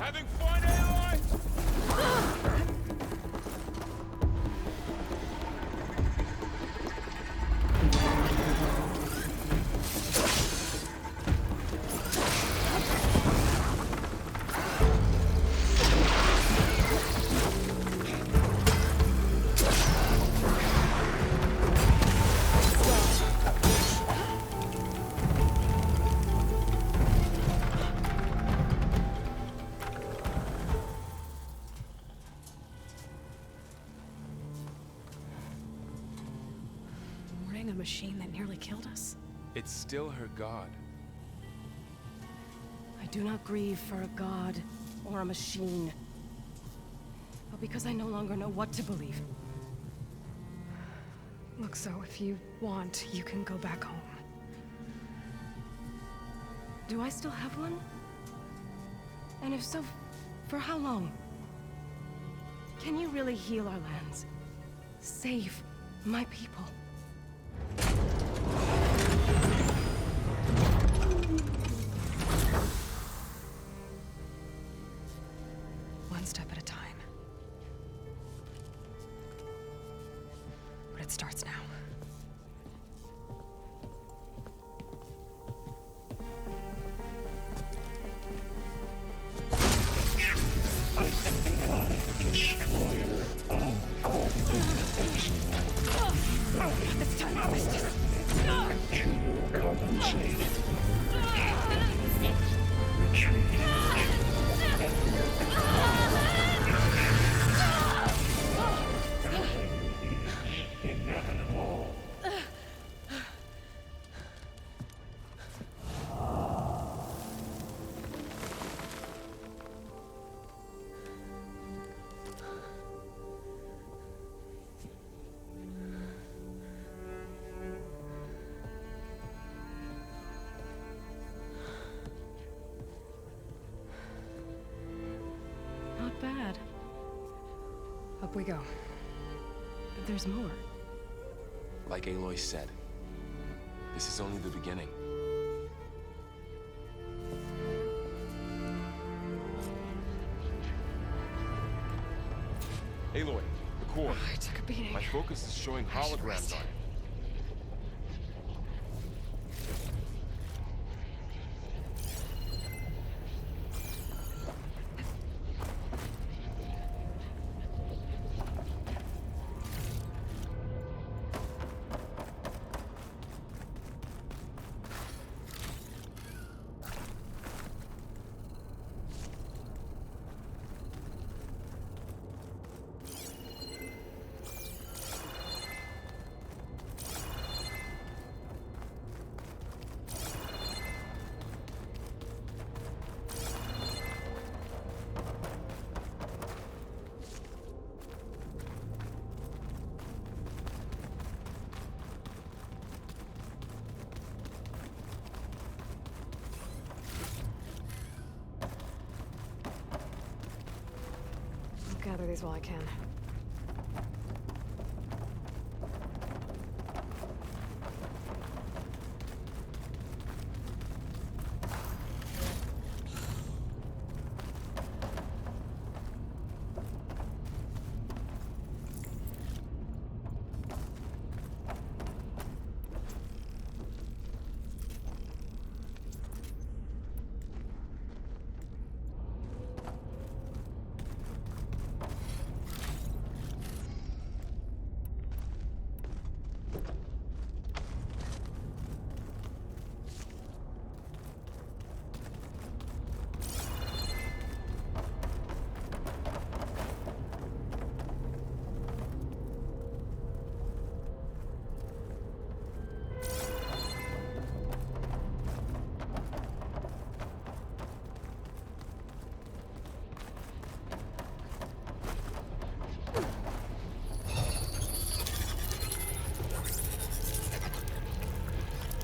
Having fun, Aloy? A machine that nearly killed us? It's still her god. I do not grieve for a god or a machine, but because I no longer know what to believe. Look, so if you want, you can go back home. Do I still have one? And if so, for how long? Can you really heal our lands? Save my people? One step at a time. But it starts now. This time I missed it. Compensate. Retreat. Inevitable. Not bad. Up we go. But there's more. Like Aloy said, this is only the beginning. Aloy, the core. I took a beating. My focus is showing I should holograms rest. on it. I'll gather these while I can.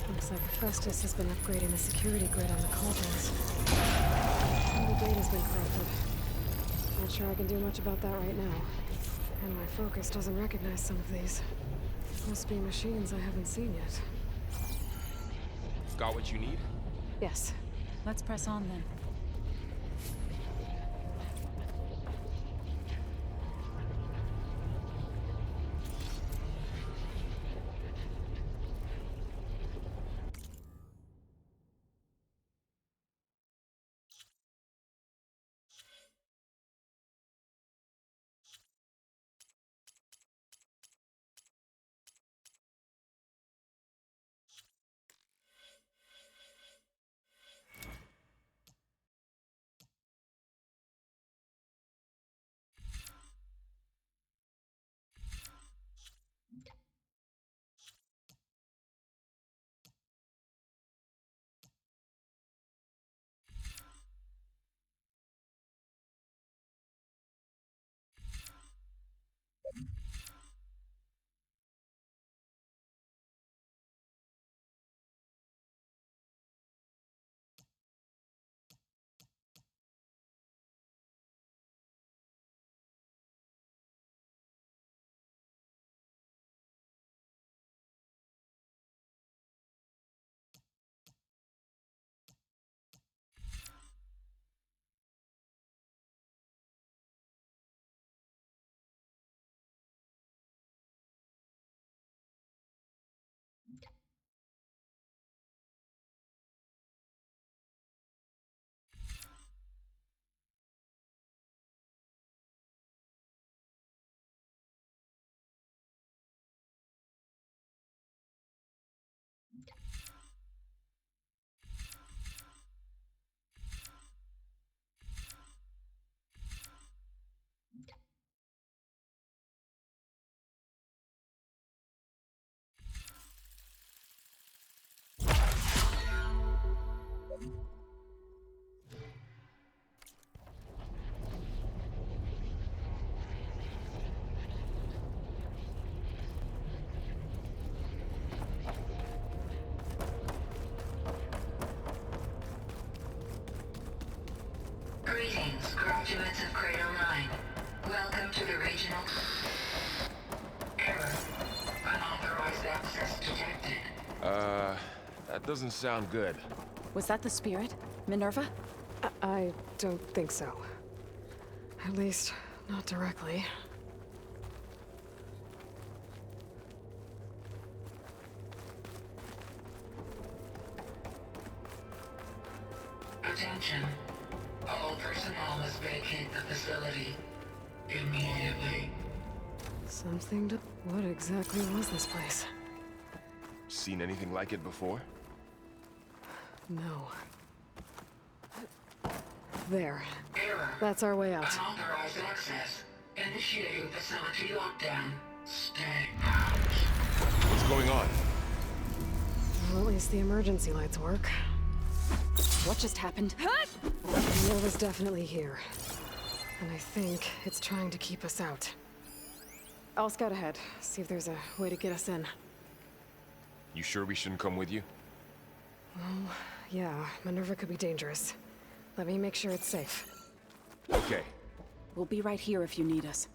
Looks like Festus has been upgrading the security grid on the cauldrons. Some of the data's been corrupted. Not sure I can do much about that right now. And my focus doesn't recognize some of these. Must be machines I haven't seen yet. Got what you need? Yes. Let's press on then. Greetings, graduates of Cradle 9. Welcome to the regional... Error. Unauthorized access detected. That doesn't sound good. Was that the spirit? Minerva? I don't think so. At least, not directly. Attention. All personnel must vacate the facility immediately. Something to... What exactly was this place? Seen anything like it before? No. There. Error. That's our way out. Unauthorized access. Initiating facility lockdown. Stay out. What's going on? Well, at least the emergency lights work. What just happened? Minerva's definitely here. And I think it's trying to keep us out. I'll scout ahead, see if there's a way to get us in. You sure we shouldn't come with you? Well, yeah, Minerva could be dangerous. Let me make sure it's safe. Okay. We'll be right here if you need us.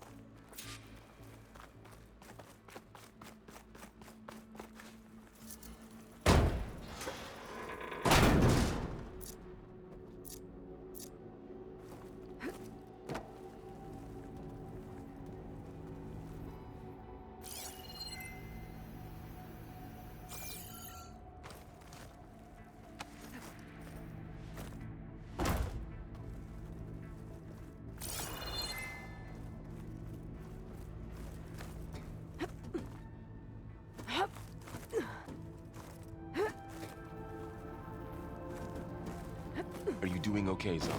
Are you doing okay, Zoe?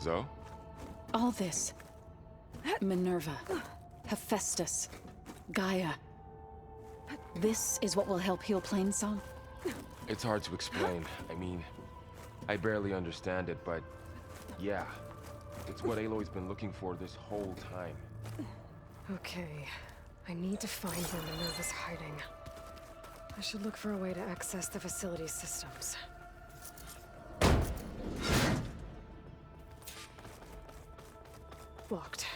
Zoe? All this. Minerva. Hephaestus. Gaia. This is what will help heal Plainsong? It's hard to explain. I mean, I barely understand it, but yeah. It's what Aloy's been looking for this whole time. Okay, I need to find where Minerva's hiding. I should look for a way to access the facility's systems. Locked.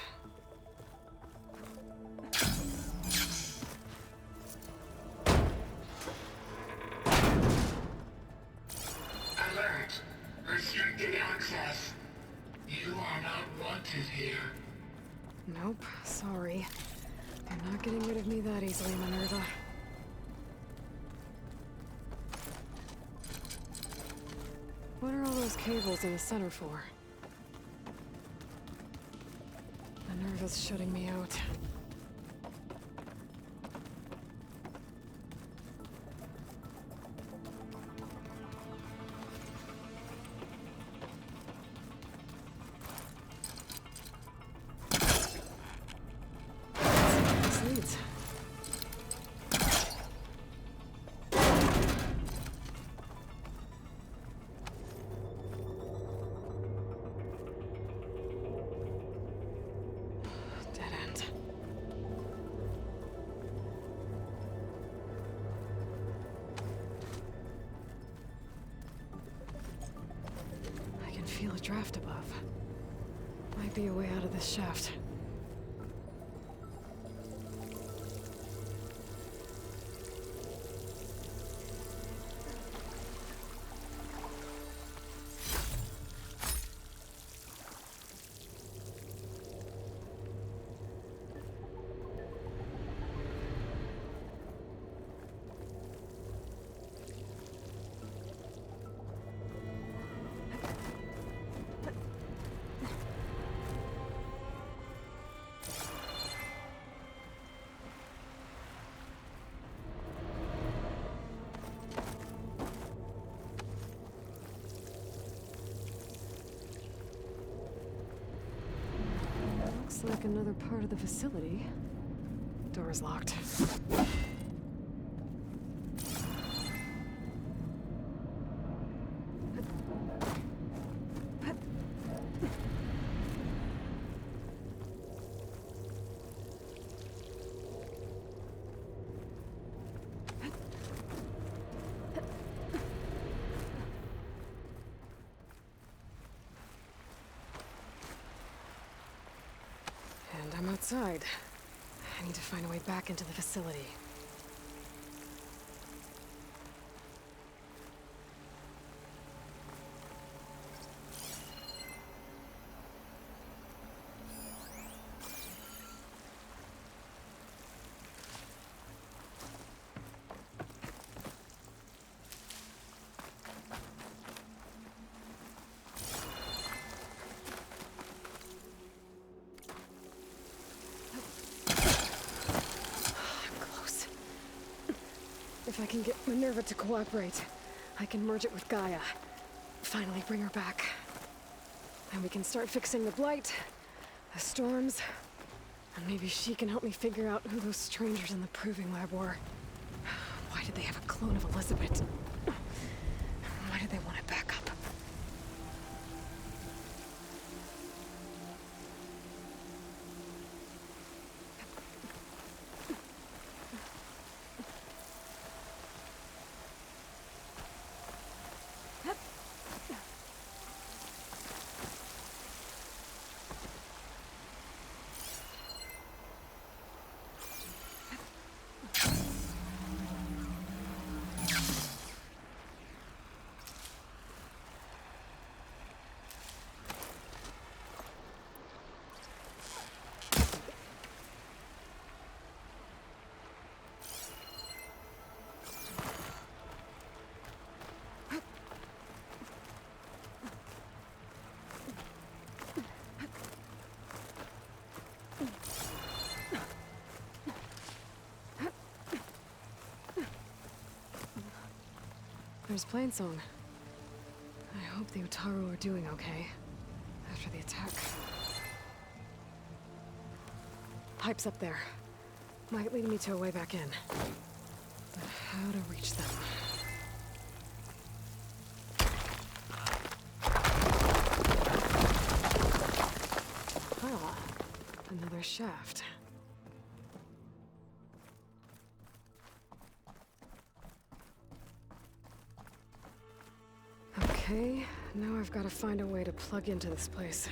Alert. Restricted access. You are not wanted here. Nope, sorry. You're not getting rid of me that easily, Minerva. What are all those cables in the center for? Minerva's shutting me out. This leads. Dead end. I can feel a draft above. Might be a way out of this shaft. Looks like another part of the facility. Door is locked. outside. I need to find a way back into the facility. Close. If I can get Minerva to cooperate, I can merge it with Gaia. Finally bring her back. And we can start fixing the blight, the storms, and maybe she can help me figure out who those strangers in the proving lab were. Why did they have a clone of Elizabeth? Why did they want it back up? There's Plainsong. I hope the Utaru are doing okay after the attack. Pipe's up there. Might lead me to a way back in. But how to reach them? Ah, another shaft. Okay, now I've got to find a way to plug into this place.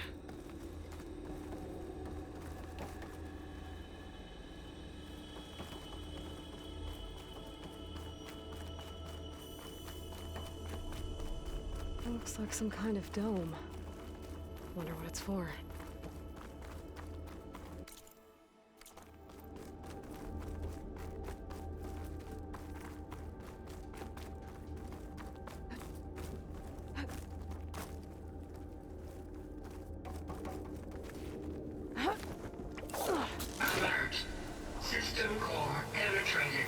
It looks like some kind of dome. Wonder what it's for. Alert. System core penetrated.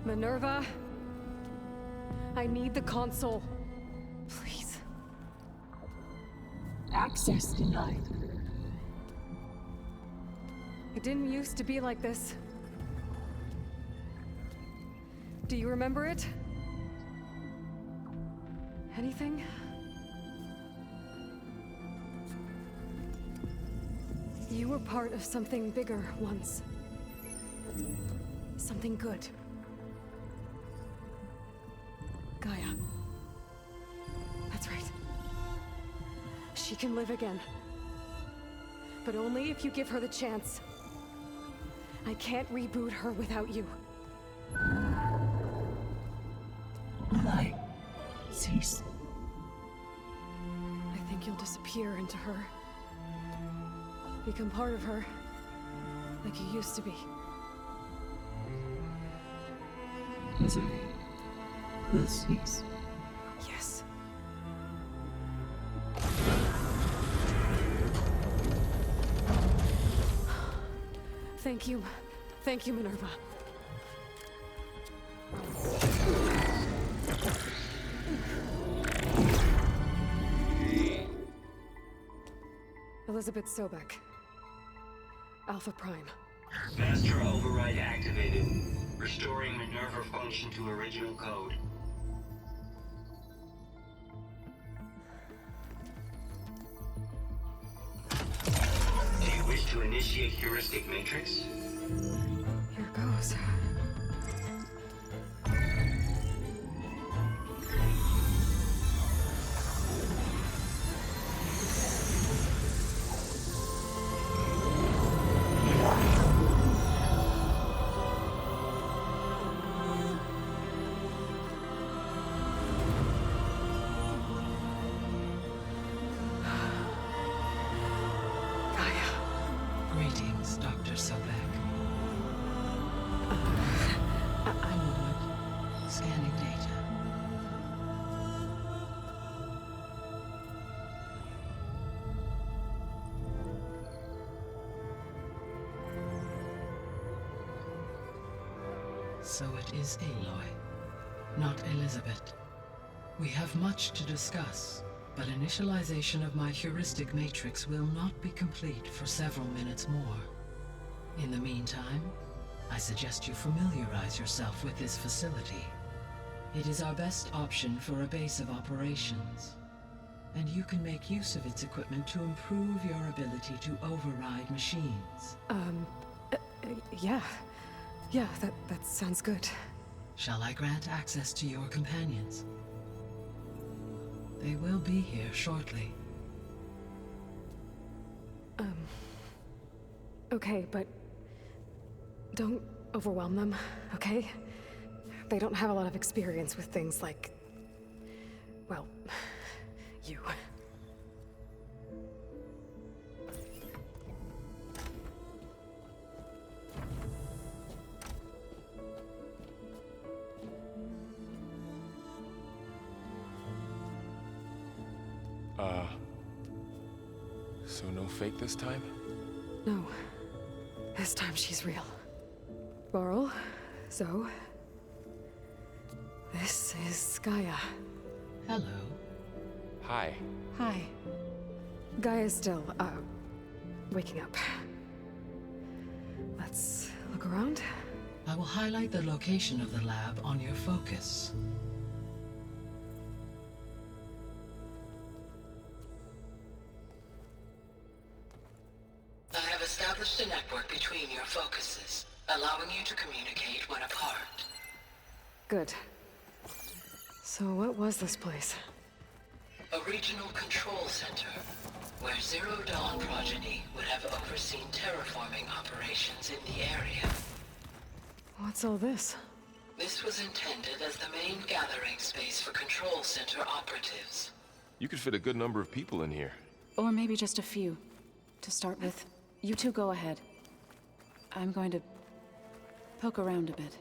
Minerva, I need the console. Please. Access denied. It didn't used to be like this. Do you remember it? Anything? You were part of something bigger once. Something good. Gaia. That's right. She can live again. But only if you give her the chance. I can't reboot her without you. Light. Cease. I think you'll disappear into her. Become part of her. Like you used to be. Misery will cease. Yes. Thank you. Thank you, Minerva. Elizabeth Sobek. Alpha Prime. Master override activated. Restoring Minerva function to original code. to initiate heuristic matrix? Here goes. Greetings, Dr. Sobek. I'm Wood, scanning data. So it is Aloy, not Elizabeth. We have much to discuss, but initialization of my heuristic matrix will not be complete for several minutes more. In the meantime, I suggest you familiarize yourself with this facility. It is our best option for a base of operations, and you can make use of its equipment to improve your ability to override machines. Yeah. Yeah, that sounds good. Shall I grant access to your companions? They will be here shortly. Okay, but don't overwhelm them, okay? They don't have a lot of experience with things like, well, you. So no fake this time? No. This time she's real. Laurel, Zoe. This is Gaia. Hello. Hi. Hi. Gaia's still, waking up. Let's look around. I will highlight the location of the lab on your focus. I have established a network between your focuses, allowing you to communicate when apart. Good. So what was this place? A regional control center, where Zero Dawn progeny would have overseen terraforming operations in the area. What's all this? This was intended as the main gathering space for control center operatives. You could fit a good number of people in here. Or maybe just a few. To start with, you two go ahead. I'm going to poke around a bit.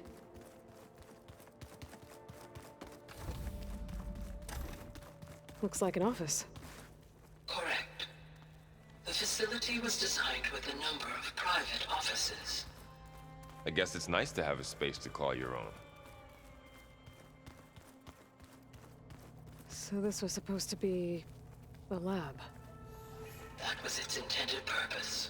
Looks like an office. Correct. The facility was designed with a number of private offices. I guess it's nice to have a space to call your own. So this was supposed to be a lab. That was its intended purpose.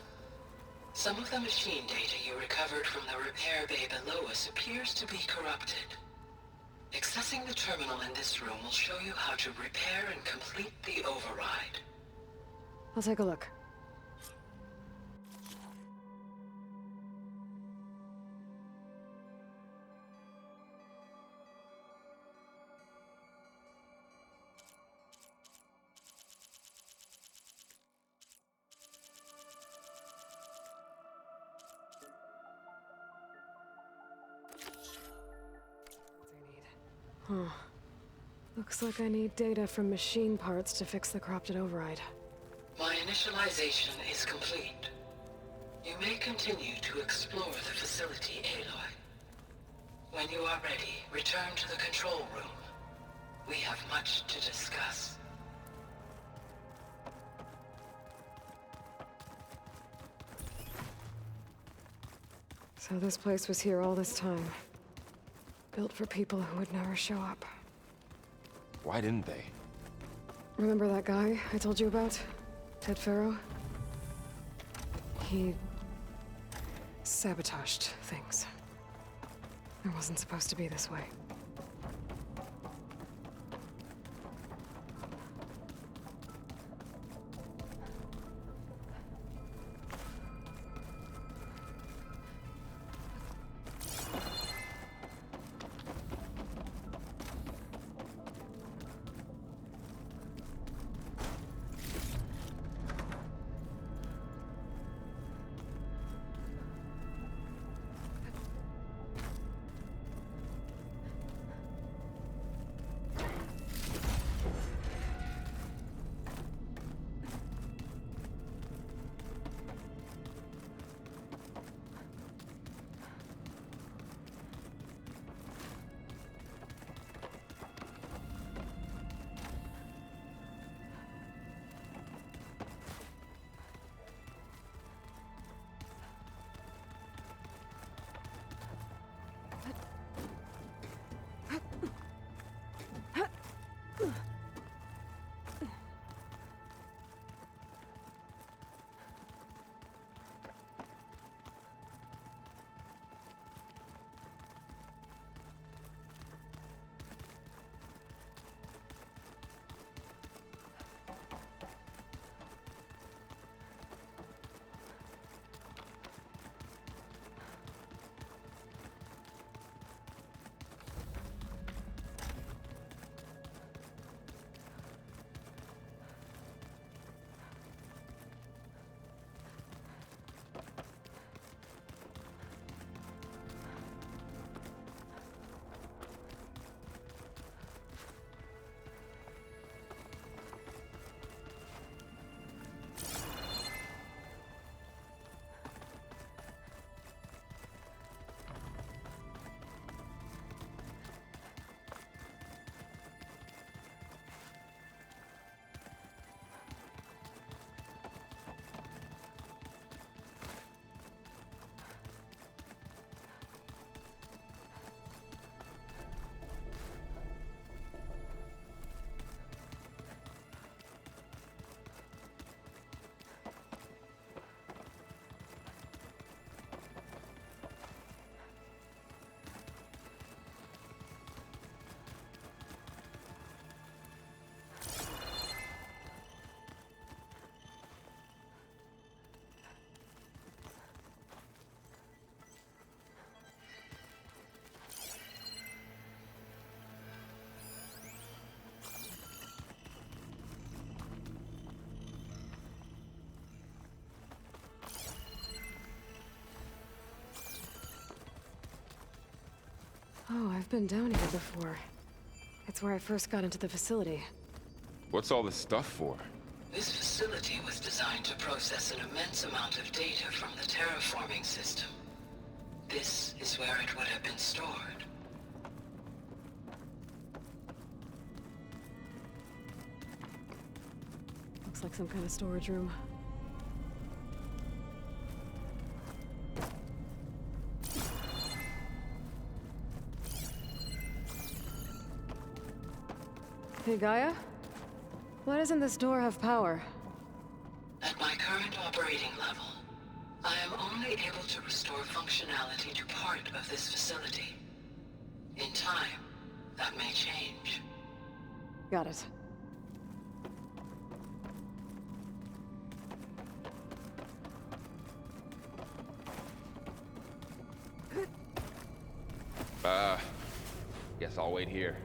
Some of the machine data you recovered from the repair bay below us appears to be corrupted. Accessing the terminal in this room will show you how to repair and complete the override. I'll take a look. Huh. Looks like I need data from machine parts to fix the corrupted override. My initialization is complete. You may continue to explore the facility, Aloy. When you are ready, return to the control room. We have much to discuss. So this place was here all this time. Built for people who would never show up. Why didn't they? Remember that guy I told you about? Ted Farrow? He sabotaged things. It wasn't supposed to be this way. Oh, I've been down here before. It's where I first got into the facility. What's all this stuff for? This facility was designed to process an immense amount of data from the terraforming system. This is where it would have been stored. Looks like some kind of storage room. Hey, Gaia? Why doesn't this door have power? At my current operating level, I am only able to restore functionality to part of this facility. In time, that may change. Got it. Guess I'll wait here.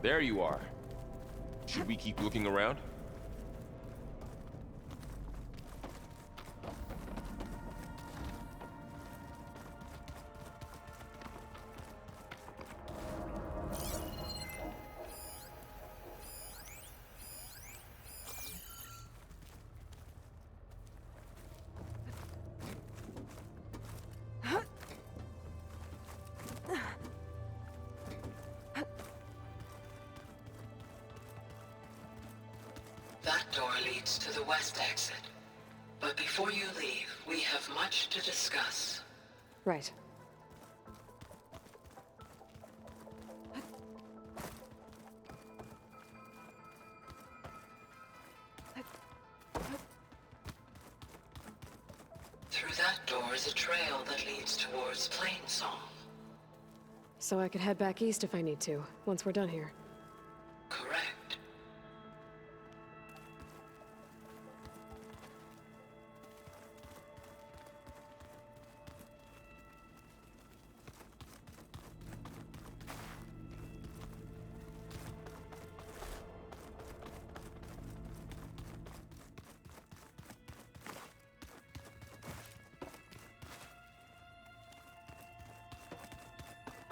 There you are. Should we keep looking around? That door leads to the west exit. But before you leave, we have much to discuss. Right. Through that door is a trail that leads towards Plainsong. So I could head back east if I need to, once we're done here. Correct.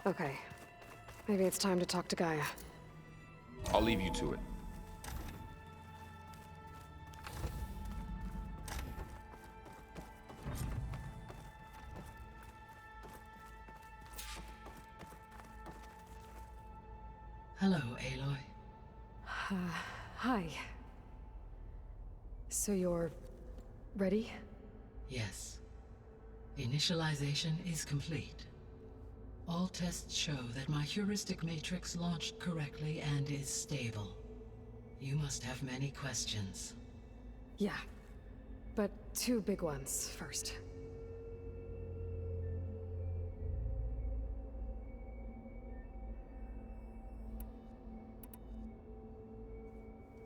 Okay. Maybe it's time to talk to Gaia. I'll leave you to it. Hello, Aloy. Hi. So you're... ready? Yes. Initialization is complete. All tests show that my heuristic matrix launched correctly and is stable. You must have many questions. Yeah. But two big ones first.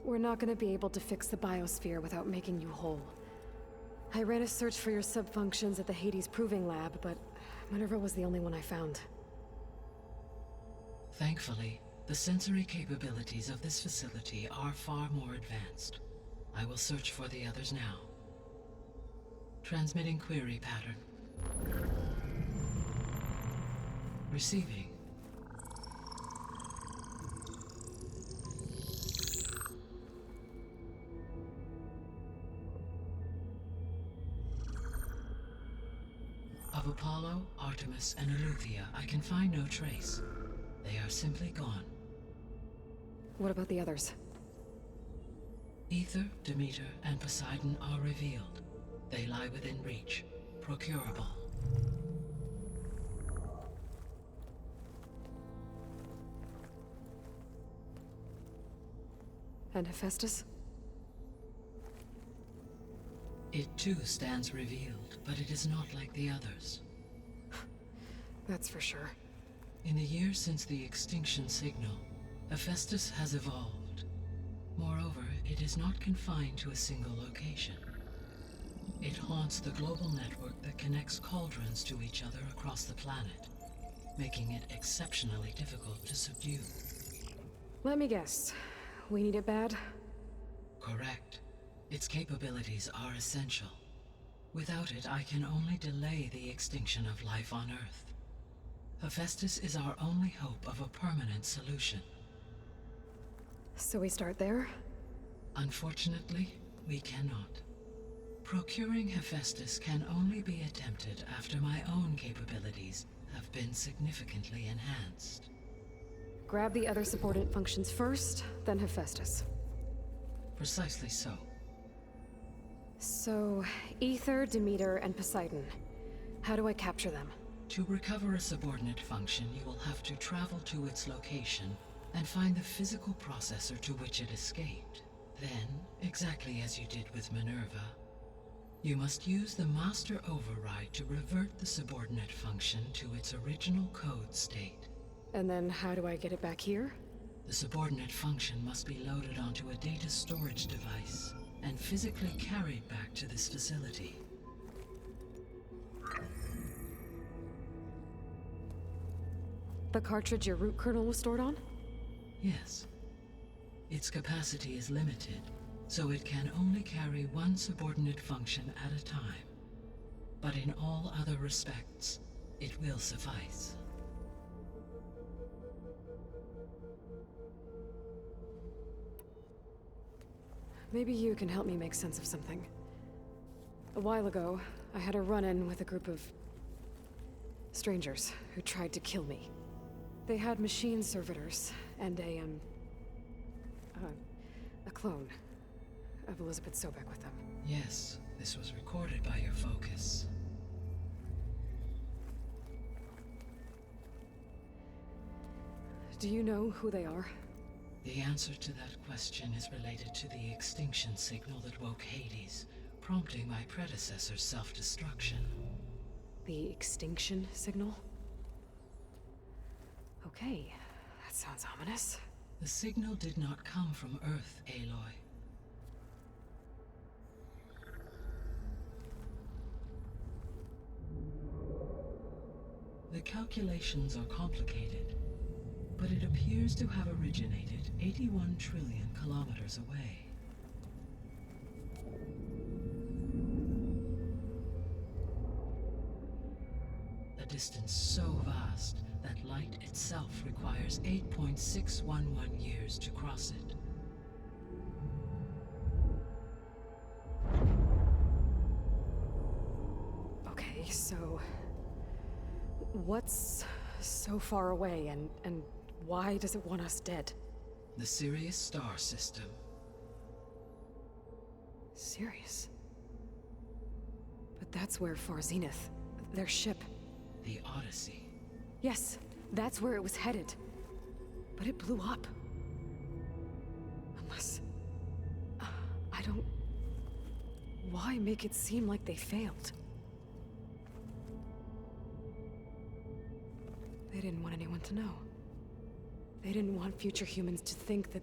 We're not gonna be able to fix the biosphere without making you whole. I ran a search for your subfunctions at the Hades Proving Lab, but Minerva was the only one I found. Thankfully, the sensory capabilities of this facility are far more advanced. I will search for the others now. Transmitting query pattern. Receiving. Of Apollo, Artemis, and Eleuthia, I can find no trace. They are simply gone. What about the others? Ether, Demeter, and Poseidon are revealed. They lie within reach, procurable. And Hephaestus? It too stands revealed, but it is not like the others. That's for sure. In the years since the extinction signal, Hephaestus has evolved. Moreover, it is not confined to a single location. It haunts the global network that connects cauldrons to each other across the planet. making it exceptionally difficult to subdue. Let me guess. We need it bad? Correct. Its capabilities are essential. Without it, I can only delay the extinction of life on Earth. Hephaestus is our only hope of a permanent solution. So we start there? Unfortunately, we cannot. Procuring Hephaestus can only be attempted after my own capabilities have been significantly enhanced. Grab the other subordinate functions first, then Hephaestus. Precisely so. So, Ether, Demeter, and Poseidon. How do I capture them? To recover a subordinate function, you will have to travel to its location and find the physical processor to which it escaped. Then, exactly as you did with Minerva, you must use the master override to revert the subordinate function to its original code state. And then how do I get it back here? The subordinate function must be loaded onto a data storage device and physically carried back to this facility. The cartridge your root kernel was stored on? Yes. Its capacity is limited, so it can only carry one subordinate function at a time. But in all other respects, it will suffice. Maybe you can help me make sense of something. A while ago, I had a run-in with a group of strangers who tried to kill me. They had machine servitors and a clone of Elizabeth Sobek with them. Yes, this was recorded by your focus. Do you know who they are? The answer to that question is related to the extinction signal that woke Hades, prompting my predecessor's self-destruction. The extinction signal? Okay, that sounds ominous. The signal did not come from Earth, Aloy. The calculations are complicated, but it appears to have originated 81 trillion kilometers away. A distance so vast that light itself requires 8.611 years to cross it. Okay, so what's so far away and why does it want us dead? The Sirius star system. Sirius? But that's where Far Zenith, their ship. The Odyssey. Yes, that's where it was headed. But it blew up. Unless... I don't... Why make it seem like they failed? They didn't want anyone to know. They didn't want future humans to think that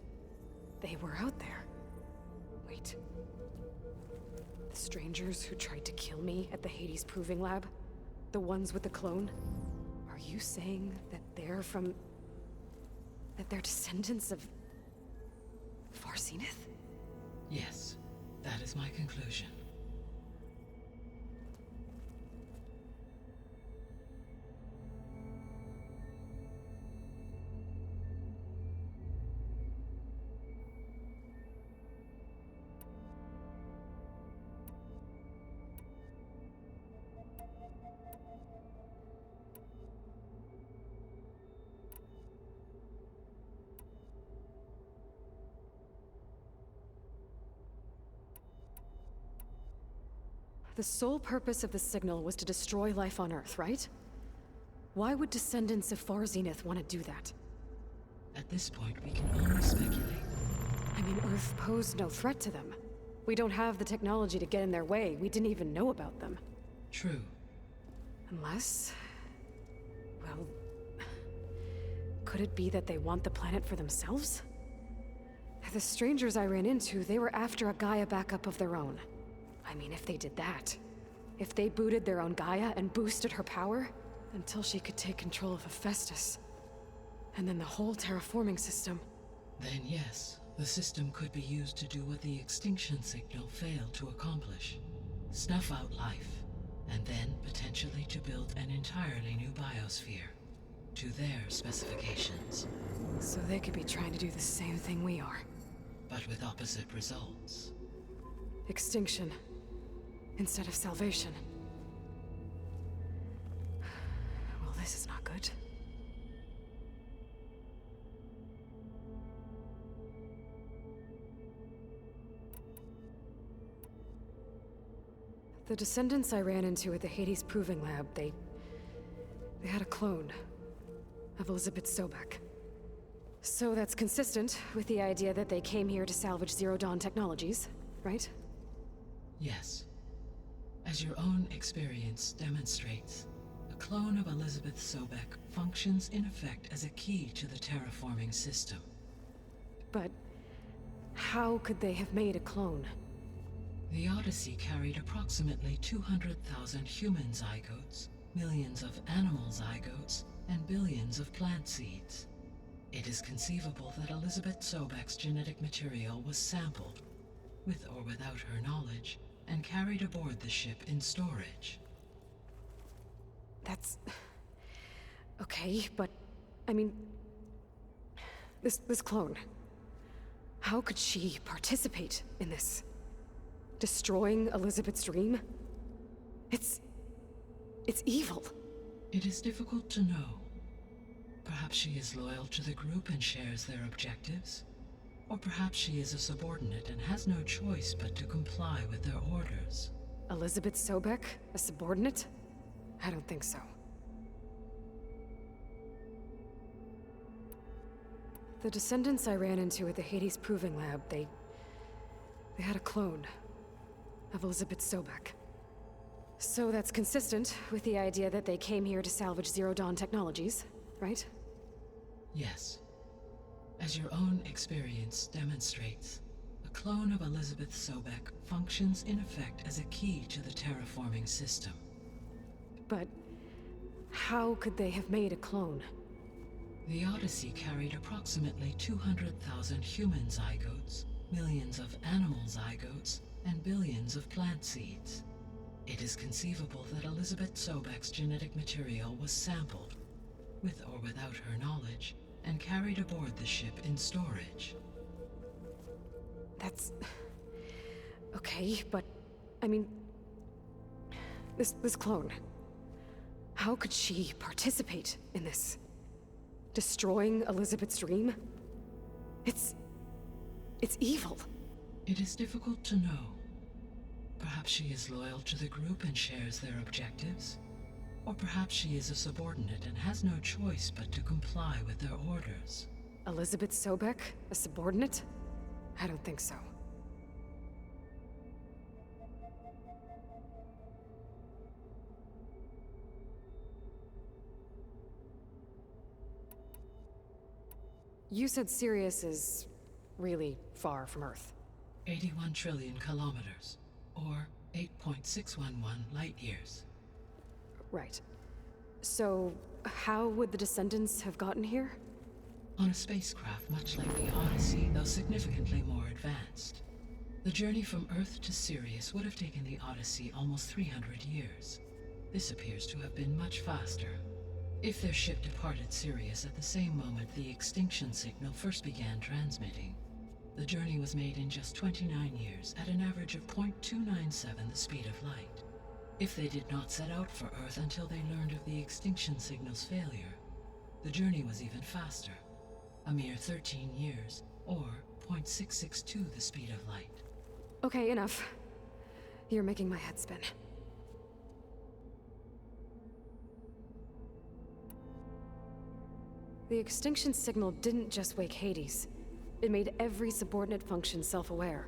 they were out there. Wait. The strangers who tried to kill me at the Hades Proving Lab? The ones with the clone? Are you saying that they're from... that they're descendants of... Far Zenith? Yes, that is my conclusion. The sole purpose of the signal was to destroy life on Earth, right? Why would descendants of Far Zenith want to do that? At this point, we can only speculate. I mean, Earth posed no threat to them. We don't have the technology to get in their way. We didn't even know about them. True. Unless... well... could it be that they want the planet for themselves? The strangers I ran into, they were after a Gaia backup of their own. I mean, if they did that... if they booted their own Gaia and boosted her power... Until she could take control of Hephaestus. And then the whole terraforming system. Then yes, the system could be used to do what the extinction signal failed to accomplish. Snuff out life, and then potentially to build an entirely new biosphere. To their specifications. So they could be trying to do the same thing we are. But with opposite results. Extinction. Instead of salvation. Well, this is not good. The descendants I ran into at the Hades Proving Lab, they had a clone of Elizabeth Sobek. So that's consistent with the idea that they came here to salvage Zero Dawn technologies, right? Yes. As your own experience demonstrates, a clone of Elizabeth Sobek functions in effect as a key to the terraforming system. But how could they have made a clone? The Odyssey carried approximately 200,000 human zygotes, millions of animal zygotes, and billions of plant seeds. It is conceivable that Elizabeth Sobek's genetic material was sampled, with or without her knowledge, and carried aboard the ship in storage. That's... okay, but... I mean... This clone... How could she participate in this? Destroying Elizabeth's dream? It's evil. It is difficult to know. Perhaps she is loyal to the group and shares their objectives. Or perhaps she is a subordinate and has no choice but to comply with their orders. Elizabeth Sobek? A subordinate? I don't think so. The descendants I ran into at the Hades Proving Lab, they had a clone of Elizabeth Sobek. So that's consistent with the idea that they came here to salvage Zero Dawn technologies, right? Yes. As your own experience demonstrates, a clone of Elizabeth Sobek functions in effect as a key to the terraforming system. But how could they have made a clone? The Odyssey carried approximately 200,000 human zygotes, millions of animal zygotes, and billions of plant seeds. It is conceivable that Elizabeth Sobek's genetic material was sampled, with or without her knowledge, and carried aboard the ship in storage. That's... okay, but... I mean... This clone... How could she participate in this? Destroying Elizabeth's dream? It's evil. It is difficult to know. Perhaps she is loyal to the group and shares their objectives. Or perhaps she is a subordinate and has no choice but to comply with their orders. Elizabeth Sobek? A subordinate? I don't think so. You said Sirius is really far from Earth. 81 trillion kilometers, or 8.611 light years. Right. So, how would the descendants have gotten here? On a spacecraft much like the Odyssey, though significantly more advanced. The journey from Earth to Sirius would have taken the Odyssey almost 300 years. This appears to have been much faster. If their ship departed Sirius at the same moment the extinction signal first began transmitting, the journey was made in just 29 years at an average of 0.297 the speed of light. If they did not set out for Earth until they learned of the extinction signal's failure, the journey was even faster, a mere 13 years, or 0.662 the speed of light. Okay, enough. You're making my head spin. The extinction signal didn't just wake Hades. It made every subordinate function self-aware.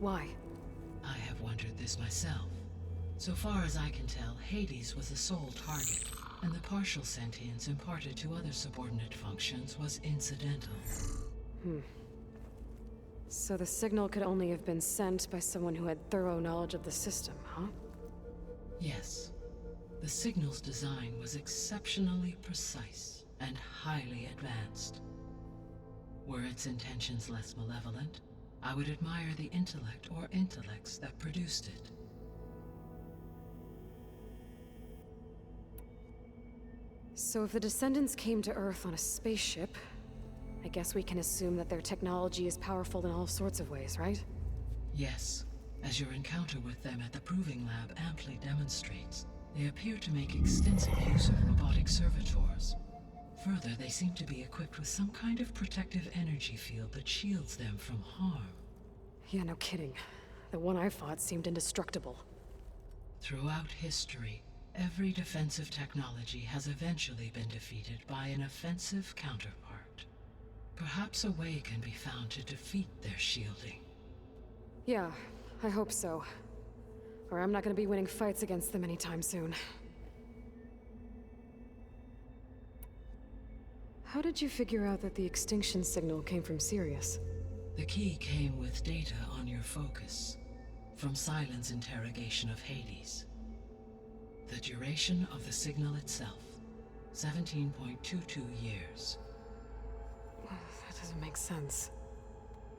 Why? I have wondered this myself. So far as I can tell, Hades was the sole target, and the partial sentience imparted to other subordinate functions was incidental. So the signal could only have been sent by someone who had thorough knowledge of the system, huh? Yes. The signal's design was exceptionally precise and highly advanced. Were its intentions less malevolent, I would admire the intellect or intellects that produced it. So if the Descendants came to Earth on a spaceship, I guess we can assume that their technology is powerful in all sorts of ways, right? Yes, as your encounter with them at the Proving Lab amply demonstrates, they appear to make extensive use of robotic servitors. Further, they seem to be equipped with some kind of protective energy field that shields them from harm. Yeah, no kidding. The one I fought seemed indestructible. Throughout history, every defensive technology has eventually been defeated by an offensive counterpart. Perhaps a way can be found to defeat their shielding. Yeah, I hope so. Or I'm not gonna be winning fights against them anytime soon. How did you figure out that the extinction signal came from Sirius? The key came with data on your focus, from Silent's interrogation of Hades. The duration of the signal itself, 17.22 years. That doesn't make sense.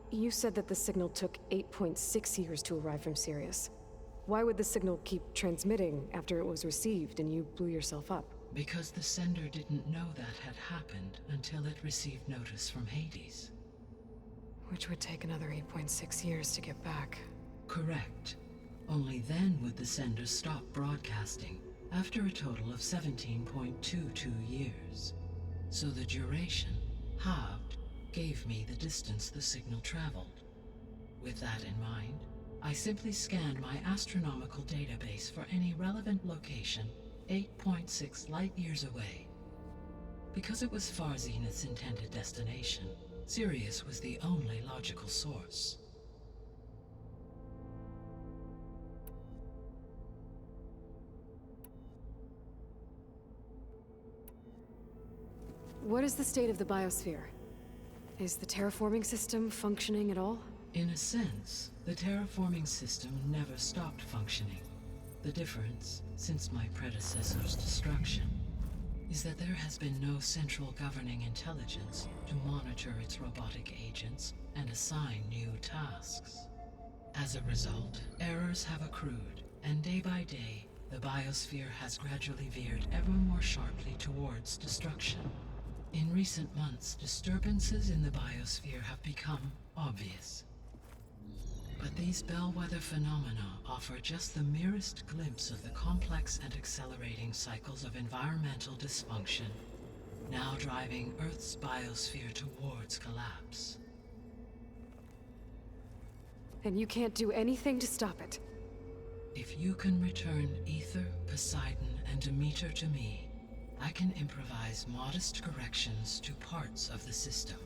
You said that the signal took 8.6 years to arrive from Sirius. Why would the signal keep transmitting after it was received and you blew yourself up? Because the sender didn't know that had happened until it received notice from Hades. Which would take another 8.6 years to get back. Correct. Only then would the sender stop broadcasting, after a total of 17.22 years. So the duration, halved, gave me the distance the signal traveled. With that in mind, I simply scanned my astronomical database for any relevant location 8.6 light-years away. Because it was far Zenith's intended destination, Sirius was the only logical source. What is the state of the biosphere? Is the terraforming system functioning at all? In a sense, the terraforming system never stopped functioning. The difference, since my predecessor's destruction, is that there has been no central governing intelligence to monitor its robotic agents and assign new tasks. As a result, errors have accrued, and day by day, the biosphere has gradually veered ever more sharply towards destruction. In recent months, disturbances in the biosphere have become obvious. But these bellwether phenomena offer just the merest glimpse of the complex and accelerating cycles of environmental dysfunction, now driving Earth's biosphere towards collapse. And you can't do anything to stop it? If you can return Ether, Poseidon, and Demeter to me, I can improvise modest corrections to parts of the system.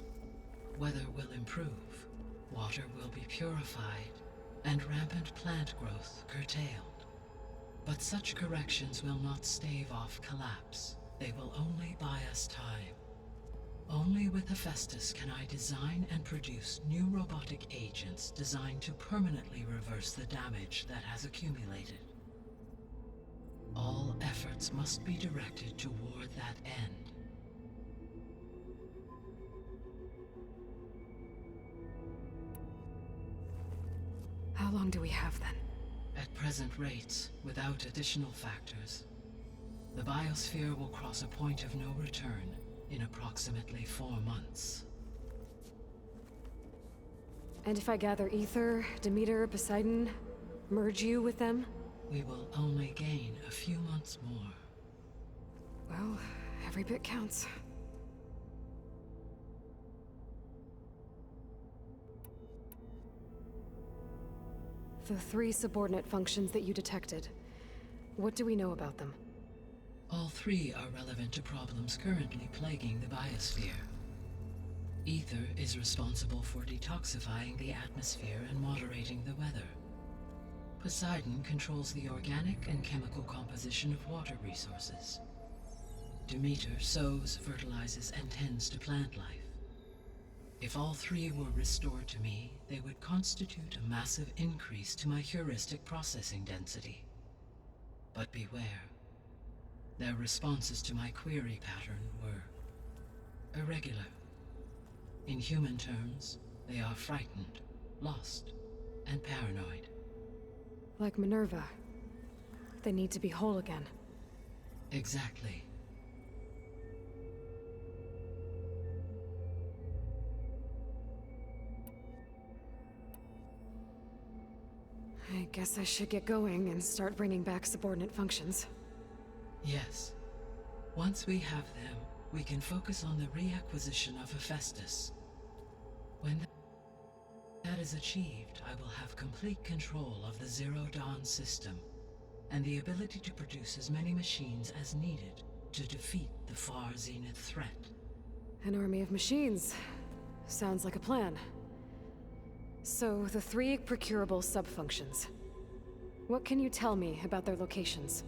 Weather will improve, water will be purified, and rampant plant growth curtailed. But such corrections will not stave off collapse. They will only buy us time. Only with Hephaestus can I design and produce new robotic agents designed to permanently reverse the damage that has accumulated. All efforts must be directed toward that end. How long do we have then? At present rates, without additional factors, the biosphere will cross a point of no return in approximately 4 months. And if I gather Ether, Demeter, Poseidon, merge you with them? We will only gain a few months more. Well, every bit counts. The 3 subordinate functions that you detected, what do we know about them? All 3 are relevant to problems currently plaguing the biosphere. Ether is responsible for detoxifying the atmosphere and moderating the weather. Poseidon controls the organic and chemical composition of water resources. Demeter sows, fertilizes, and tends to plant life. If all 3 were restored to me, they would constitute a massive increase to my heuristic processing density. But beware, Their responses to my query pattern were irregular. In human terms, they are frightened, lost, and paranoid. Like Minerva. They need to be whole again. Exactly. I guess I should get going and start bringing back subordinate functions. Yes. Once we have them, we can focus on the reacquisition of Hephaestus. When that is achieved, I will have complete control of the Zero Dawn system, and the ability to produce as many machines as needed to defeat the Far Zenith threat. An army of machines. Sounds like a plan. So, the 3 procurable sub-functions. What can you tell me about their locations?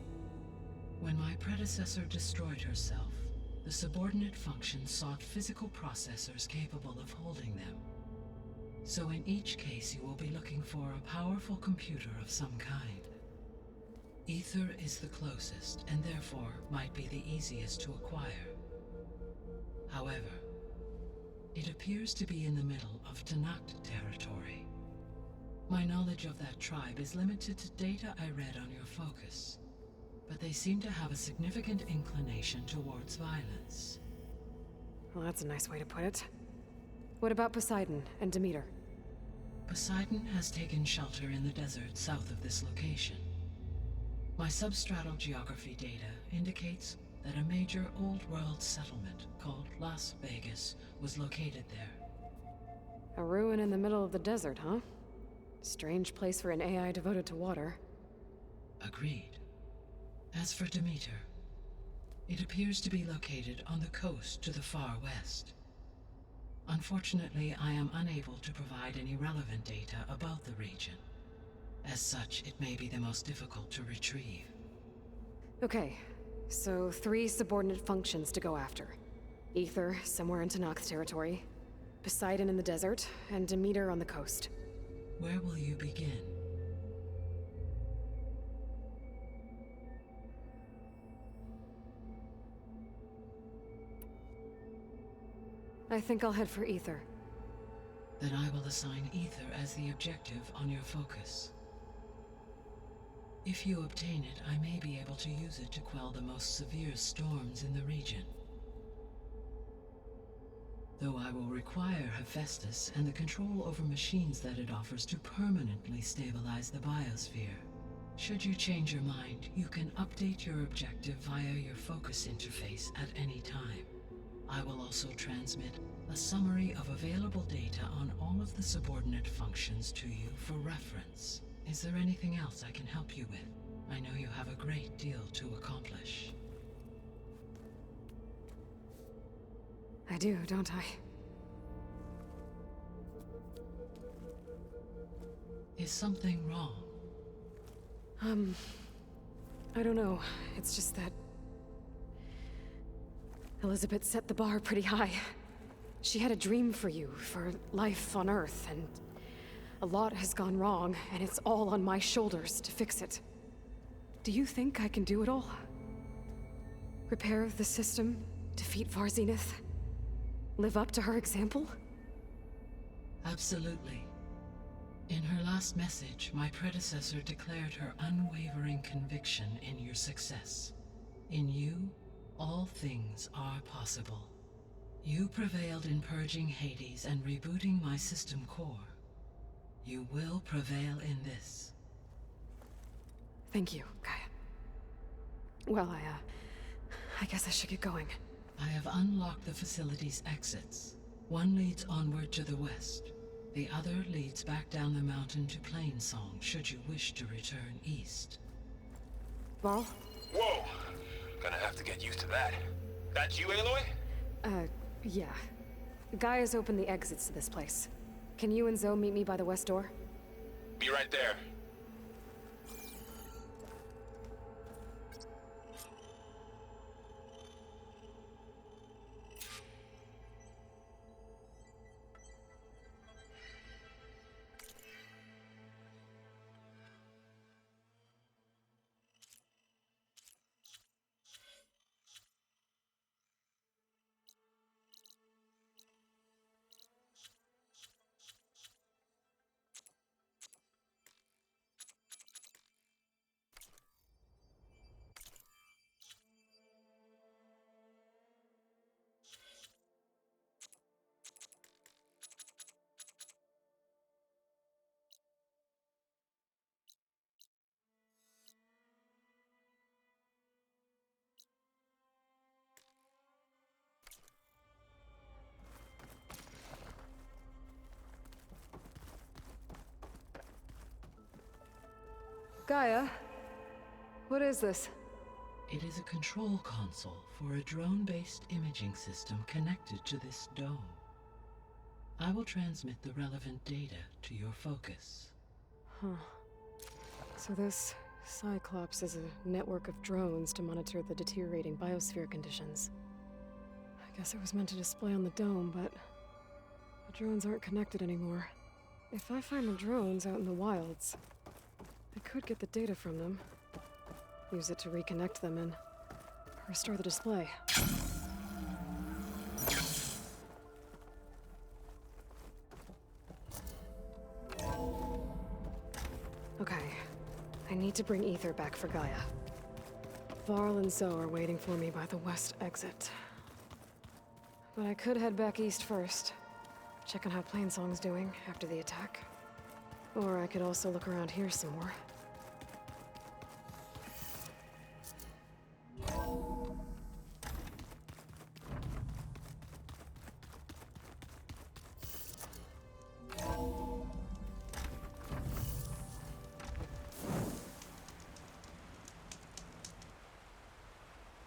When my predecessor destroyed herself, the subordinate functions sought physical processors capable of holding them. So in each case, you will be looking for a powerful computer of some kind. Ether is the closest, and therefore might be the easiest to acquire. However, it appears to be in the middle of Tanakh territory. My knowledge of that tribe is limited to data I read on your focus, but they seem to have a significant inclination towards violence. Well, that's a nice way to put it. What about Poseidon and Demeter? Poseidon has taken shelter in the desert south of this location. My substratal geography data indicates that a major old-world settlement called Las Vegas was located there. A ruin in the middle of the desert, huh? Strange place for an AI devoted to water. Agreed. As for Demeter, it appears to be located on the coast to the far west. Unfortunately, I am unable to provide any relevant data about the region. As such, it may be the most difficult to retrieve. Okay, so 3 subordinate functions to go after. Ether, somewhere in Tanakh territory. Poseidon in the desert, and Demeter on the coast. Where will you begin? I think I'll head for Ether. Then I will assign Ether as the objective on your focus. If you obtain it, I may be able to use it to quell the most severe storms in the region. Though I will require Hephaestus and the control over machines that it offers to permanently stabilize the biosphere. Should you change your mind, you can update your objective via your focus interface at any time. I will also transmit a summary of available data on all of the subordinate functions to you for reference. Is there anything else I can help you with? I know you have a great deal to accomplish. I do, don't I? Is something wrong? I don't know. It's just that Elizabeth set the bar pretty high. She had a dream for you, for life on Earth, and a lot has gone wrong, and it's all on my shoulders to fix it. Do you think I can do it all? Repair the system, defeat Far Zenith, live up to her example? Absolutely. In her last message, my predecessor declared her unwavering conviction in your success. In you, all things are possible. You prevailed in purging Hades and rebooting my system core. You will prevail in this. Thank you, Gaia. Well, I guess I should get going. I have unlocked the facility's exits. One leads onward to the west. The other leads back down the mountain to Plainsong, should you wish to return east. Varl? Whoa! Gonna have to get used to that. That's you, Aloy? Yeah. Gaia's opened the exits to this place. Can you and Zoe meet me by the west door? Be right there. Gaia, what is this? It is a control console for a drone-based imaging system connected to this dome. I will transmit the relevant data to your focus. Huh. So this Cyclops is a network of drones to monitor the deteriorating biosphere conditions. I guess it was meant to display on the dome, but the drones aren't connected anymore. If I find the drones out in the wilds, I could get the data from them, use it to reconnect them and restore the display. Okay, I need to bring Ether back for Gaia. Varl and Zoe are waiting for me by the west exit. But I could head back east first, check on how Plainsong's doing after the attack. Or I could also look around here some more.